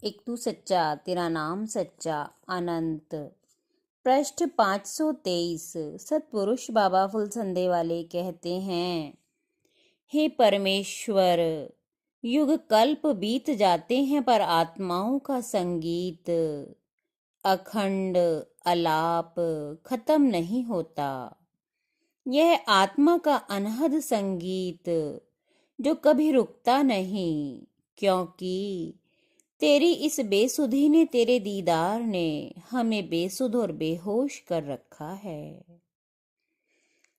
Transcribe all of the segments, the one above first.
एक तू सच्चा, तेरा नाम सच्चा, अनंत। पृष्ठ 523। सतपुरुष बाबा फुलसंदे वाले कहते हैं, हे परमेश्वर, युग कल्प बीत जाते हैं पर आत्माओं का संगीत अखंड अलाप खत्म नहीं होता। यह आत्मा का अनहद संगीत जो कभी रुकता नहीं, क्योंकि तेरी इस बेसुधी ने, तेरे दीदार ने हमें बेसुध और बेहोश कर रखा है।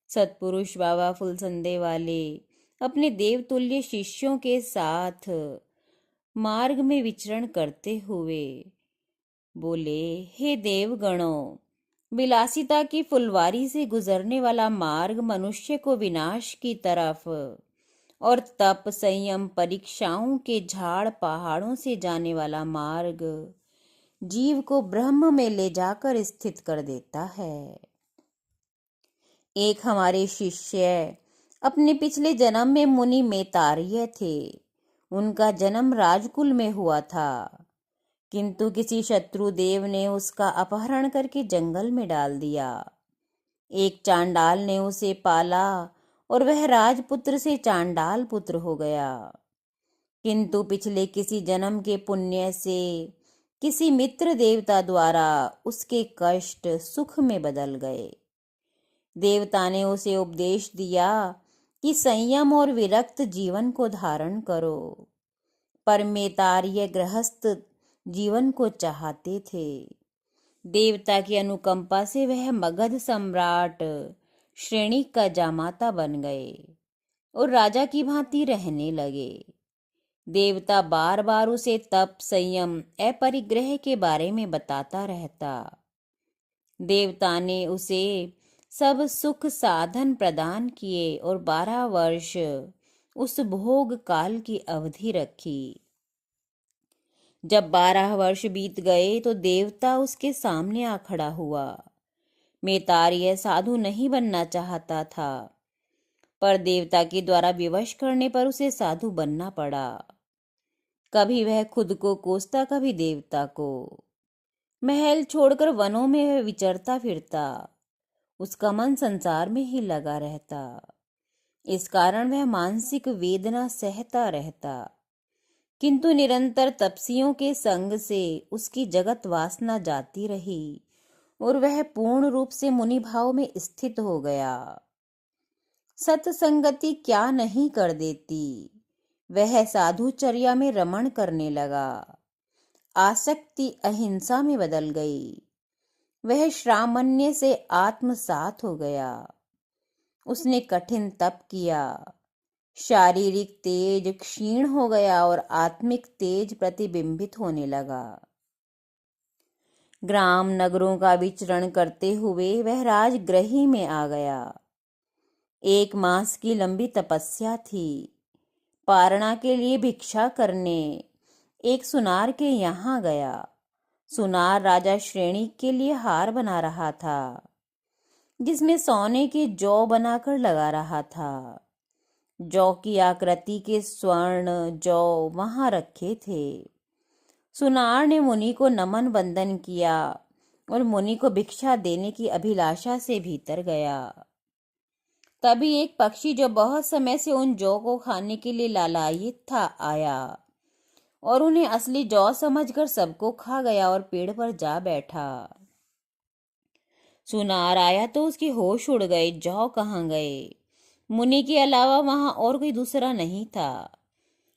सतपुरुष बाबा फुलसंदे वाले अपने देवतुल्य शिष्यों के साथ मार्ग में विचरण करते हुए बोले, हे देवगणों, विलासिता की फुलवारी से गुजरने वाला मार्ग मनुष्य को विनाश की तरफ और तप संयम परीक्षाओं के झाड़ पहाड़ों से जाने वाला मार्ग जीव को ब्रह्म में ले जाकर स्थित कर देता है। एक हमारे शिष्य अपने पिछले जन्म में मुनि मेतार्य थे। उनका जन्म राजकुल में हुआ था, किंतु किसी शत्रुदेव ने उसका अपहरण करके जंगल में डाल दिया। एक चांडाल ने उसे पाला और वह राजपुत्र से चांडाल पुत्र हो गया। किंतु पिछले किसी जन्म के पुण्य से किसी मित्र देवता द्वारा उसके कष्ट सुख में बदल गए। देवता ने उसे उपदेश दिया कि संयम और विरक्त जीवन को धारण करो। पर मेतार्य गृहस्थ जीवन को चाहते थे। देवता की अनुकंपा से वह मगध सम्राट श्रेणी का जामाता बन गए और राजा की भांति रहने लगे। देवता बार बार उसे तप संयम अपरिग्रह के बारे में बताता रहता। देवता ने उसे सब सुख साधन प्रदान किए और 12 वर्ष उस भोग काल की अवधि रखी। जब 12 वर्ष बीत गए तो देवता उसके सामने आ खड़ा हुआ। मेतार्य साधु नहीं बनना चाहता था, पर देवता के द्वारा विवश करने पर उसे साधु बनना पड़ा। कभी वह खुद को कोसता, कभी देवता को। महल छोड़कर वनों में वह विचरता फिरता। उसका मन संसार में ही लगा रहता। इस कारण वह मानसिक वेदना सहता रहता। किंतु निरंतर तपस्वियों के संग से उसकी जगत वासना जाती रही और वह पूर्ण रूप से मुनि भाव में स्थित हो गया। सत्संगति क्या नहीं कर देती। वह साधुचर्या में रमण करने लगा। आसक्ति अहिंसा में बदल गई। वह श्रामण्य से आत्मसात हो गया। उसने कठिन तप किया। शारीरिक तेज क्षीण हो गया और आत्मिक तेज प्रतिबिंबित होने लगा। ग्राम नगरों का विचरण करते हुए वह राजगृही में आ गया। 1 मास की लंबी तपस्या थी। पारणा के लिए भिक्षा करने एक सुनार के यहाँ गया। सुनार राजा श्रेणी के लिए हार बना रहा था, जिसमें सोने के जौ बनाकर लगा रहा था। जौ की आकृति के स्वर्ण जौ वहां रखे थे। सुनार ने मुनि को नमन वंदन किया और मुनि को भिक्षा देने की अभिलाषा से भीतर गया। तभी एक पक्षी जो बहुत समय से उन जौ को खाने के लिए लालायित था आया और उन्हें असली जौ समझकर सबको खा गया और पेड़ पर जा बैठा। सुनार आया तो उसके होश उड़ गए। जौ कहाँ गए? मुनि के अलावा वहां और कोई दूसरा नहीं था।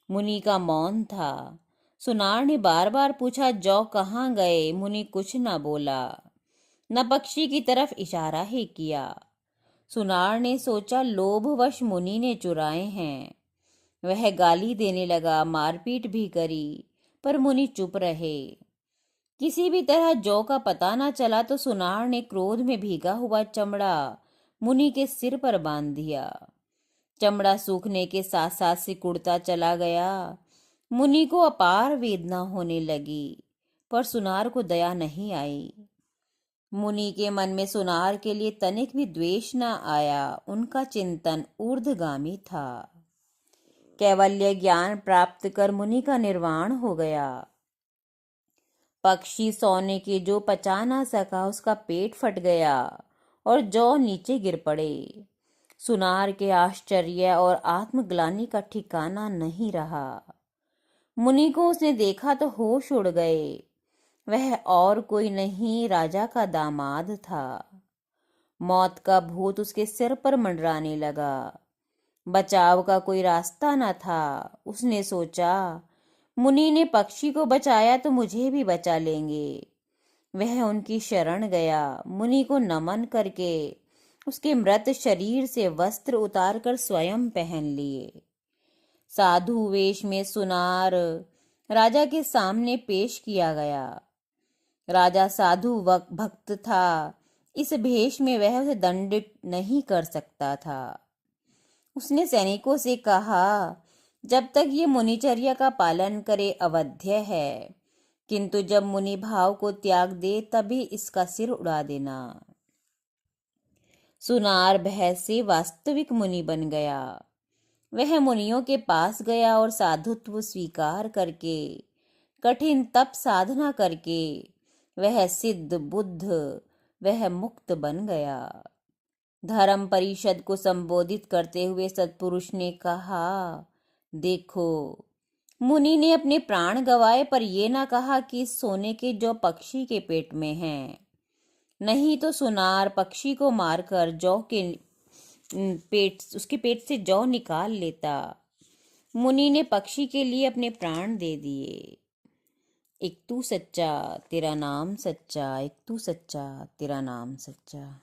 मुनि का मौन था। सुनार ने बार बार पूछा, जौ कहाँ गए? मुनि कुछ न बोला, न पक्षी की तरफ इशारा ही किया। सुनार ने सोचा, लोभवश मुनि ने चुराए हैं। वह गाली देने लगा, मारपीट भी करी, पर मुनि चुप रहे। किसी भी तरह जौ का पता न चला तो सुनार ने क्रोध में भीगा हुआ चमड़ा मुनि के सिर पर बांध दिया। चमड़ा सूखने के साथ साथ सिकुड़ता चला गया। मुनि को अपार वेदना होने लगी, पर सुनार को दया नहीं आई। मुनि के मन में सुनार के लिए तनिक भी द्वेष न आया। उनका चिंतन ऊर्ध्वगामी था। कैवल्य ज्ञान प्राप्त कर मुनि का निर्वाण हो गया। पक्षी सोने के जो पचा ना सका, उसका पेट फट गया और जौ नीचे गिर पड़े। सुनार के आश्चर्य और आत्मग्लानि का ठिकाना नहीं रहा। मुनि को उसने देखा तो होश उड़ गए। वह और कोई नहीं, राजा का दामाद था। मौत का भूत उसके सिर पर मंडराने लगा। बचाव का कोई रास्ता न था। उसने सोचा, मुनि ने पक्षी को बचाया तो मुझे भी बचा लेंगे। वह उनकी शरण गया। मुनि को नमन करके उसके मृत शरीर से वस्त्र उतारकर स्वयं पहन लिए। साधु वेश में सुनार राजा के सामने पेश किया गया। राजा साधु भक्त था, इस भेष में वह उसे दंडित नहीं कर सकता था। उसने सैनिकों से कहा, जब तक ये मुनिचर्या का पालन करे अवध्य है, किंतु जब मुनि भाव को त्याग दे तभी इसका सिर उड़ा देना। सुनार भय से वास्तविक मुनि बन गया। वह मुनियों के पास गया और साधुत्व स्वीकार करके, कठिन तप साधना करके वह सिद्ध बुद्ध, वह मुक्त बन गया। धर्म परिषद को संबोधित करते हुए सत्पुरुष ने कहा, देखो, मुनि ने अपने प्राण गंवाए पर यह ना कहा कि सोने के जौ पक्षी के पेट में हैं। नहीं तो सुनार पक्षी को मारकर जौ के उसके पेट से जौ निकाल लेता। मुनि ने पक्षी के लिए अपने प्राण दे दिए। एक तू सच्चा तेरा नाम सच्चा, एक तू सच्चा तेरा नाम सच्चा।